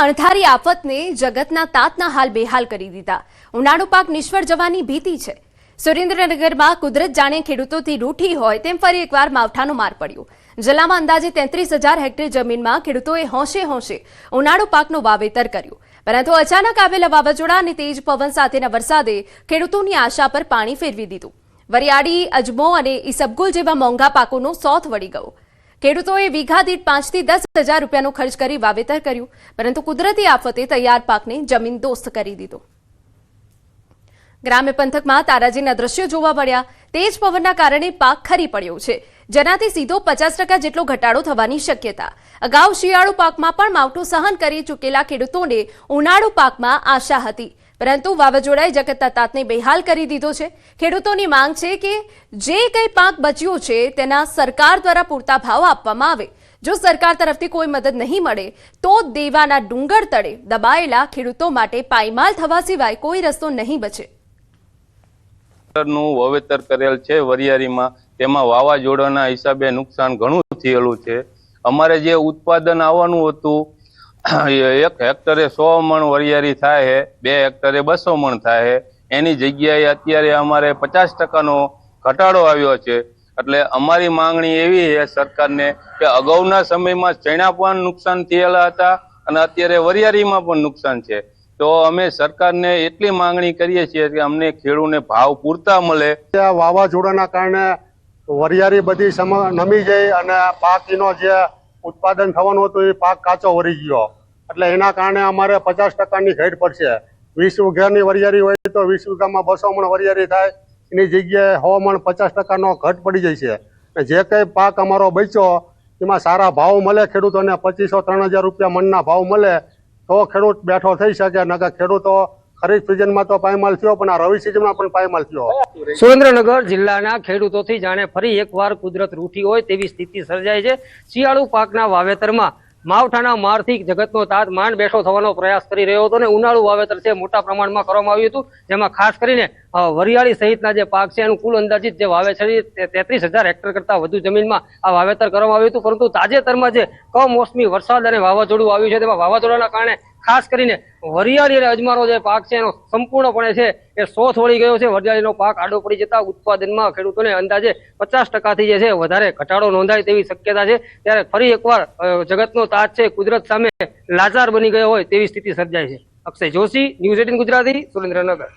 અણધારી આફતને જગતના તાતના હાલ બેહાલ કરી દીધા। ઉનાળુ પાક નિષ્ફળ જવાની ભીતિ છે। સુરેન્દ્રનગરમાં કુદરત જાણે ખેડૂતોથી રૂઠી હોય તેમ ફરી એકવાર માવઠાનો માર પડ્યો। જિલ્લામાં અંદાજે 33,000 હેક્ટર જમીનમાં ખેડૂતોએ હોંશે હોંશે ઉનાળુ પાકનું વાવેતર કર્યું, પરંતુ અચાનક આવેલા વાવાઝોડા અને તેજ પવન સાથેના વરસાદે ખેડૂતોની આશા પર પાણી ફેરવી દીધું। વરિયાળી, અજમો અને ઈસબગુલ જેવા મોંઘા પાકોનો સોથ વળી ગયો। ખેડૂતોએ વીઘા દીઠ 5 થી 10,000 રૂપિયાનો ખર્ચ કરી વાવેતર કર્યું, પરંતુ કુદરતી આફતે તૈયાર પાકને જમીનદોસ્ત કરી દીધો। ગ્રામ્ય પંથકમાં તારાજીના દ્રશ્યો જોવા મળ્યા। તેજ પવનના કારણે પાક ખરી પડ્યો છે, જેનાથી સીધો 50% જેટલો ઘટાડો થવાની શક્યતા। અગાઉ શિયાળુ પાકમાં પણ માવઠું સહન કરી ચૂકેલા ખેડૂતોને ઉનાળુ પાકમાં આશા હતી, પરંતુ વાવાઝોડાએ જગતના તાતને બેહાલ કરી દીધો છે। ખેડૂતોની માંગ છે કે જે કંઈ પાક બચ્યો છે તેના સરકાર દ્વારા પૂરતા ભાવ આપવામાં આવે। જો સરકાર તરફથી કોઈ મદદ નહીં મળે તો દેવાના ડુંગર તળે દબાયેલા ખેડૂતો માટે પાયમાલ થવા સિવાય કોઈ રસ્તો નહીં બચે। નું વાવેતર કરેલ છે વરિયાળીમાં, તેમાં વાવાઝોડાના હિસાબે નુકસાન ઘણું થયેલું છે। અમારે જે ઉત્પાદન આવવાનું હતું 1 હેક્ટરે 100 મણ વરિયાળી થાય છે, 2 હેક્ટરે 200 મણ થાય છે, એની જગ્યાએ અત્યારે અમારે 50%નો ઘટાડો આવ્યો છે। એટલે અમારી માંગણી એવી છે સરકારને કે અગાઉના સમયમાં ચણા પણ નુકસાન થયેલા હતા અને અત્યારે વરિયાળીમાં પણ નુકસાન છે, તો અમે સરકારને એટલી માંગણી કરીએ છીએ કે અમને ખેડૂતને ભાવ પૂરતા મળે। વાવાઝોડાના કારણે વરિયાળી બધી નમી ગઈ અને પાકનો જે ઉત્પાદન થવાનું હતું એ પાક કાચો વળી ગયો, એટલે એના કારણે અમારે 50%ની ઘટ પડશે। 20 વીઘાની વરિયાળી હોય તો 20 વીઘામાં 200 મણ વરિયાળી થાય, એની જગ્યાએ 100 મણ 50%નો ઘટ પડી જાય છે। જે કંઈ પાક અમારો બચ્યો એમાં સારા ભાવ મળે ખેડૂતોને, 2500-3000 રૂપિયા મણના ભાવ મળે તો ખેડૂત બેઠો થઈ શકે। નકર ખેડૂતો ખરીફ સિઝનમાં તો પાયમાલ થયો, પણ આ રવિ સિઝનમાં પણ પાયમાલ થયો। સુરેન્દ્રનગર જિલ્લાના ખેડૂતોથી જાણે ફરી એકવાર કુદરત રૂઠી હોય તેવી સ્થિતિ સર્જાઈ છે। શિયાળુ પાકના વાવેતરમાં માવઠાના મારથી જગતનો તાત માંડ બેઠો થવાનો પ્રયાસ કરી રહ્યો હતો ને ઉનાળુ વાવેતર છે મોટા પ્રમાણમાં કરવામાં આવ્યું હતું, જેમાં ખાસ કરીને વરિયાળી સહિતના જે પાક છે એનું કુલ અંદાજિત જે વાવેતર છે 33,000 હેક્ટર કરતા વધુ જમીનમાં આ વાવેતર કરવામાં આવ્યું હતું। પરંતુ તાજેતરમાં જે કમોસમી વરસાદ અને વાવાઝોડું આવ્યું છે તેમાં વાવાઝોડાના કારણે ખાસ કરીને વરિયાળી અને અજમાનો જે પાક છે એનો સંપૂર્ણપણે છે એ સોથ વળી ગયો છે। વરિયાળીનો પાક આડો પડી જતા ઉત્પાદનમાં ખેડૂતોને અંદાજે 50%થી જે છે વધારે ઘટાડો નોંધાય તેવી શક્યતા છે। ત્યારે ફરી એકવાર જગતનો તાત છે કુદરત સામે લાચાર બની ગયો હોય તેવી સ્થિતિ સર્જાય છે। અક્ષય જોશી, ન્યૂઝ 18 ગુજરાતી, સુરેન્દ્રનગર।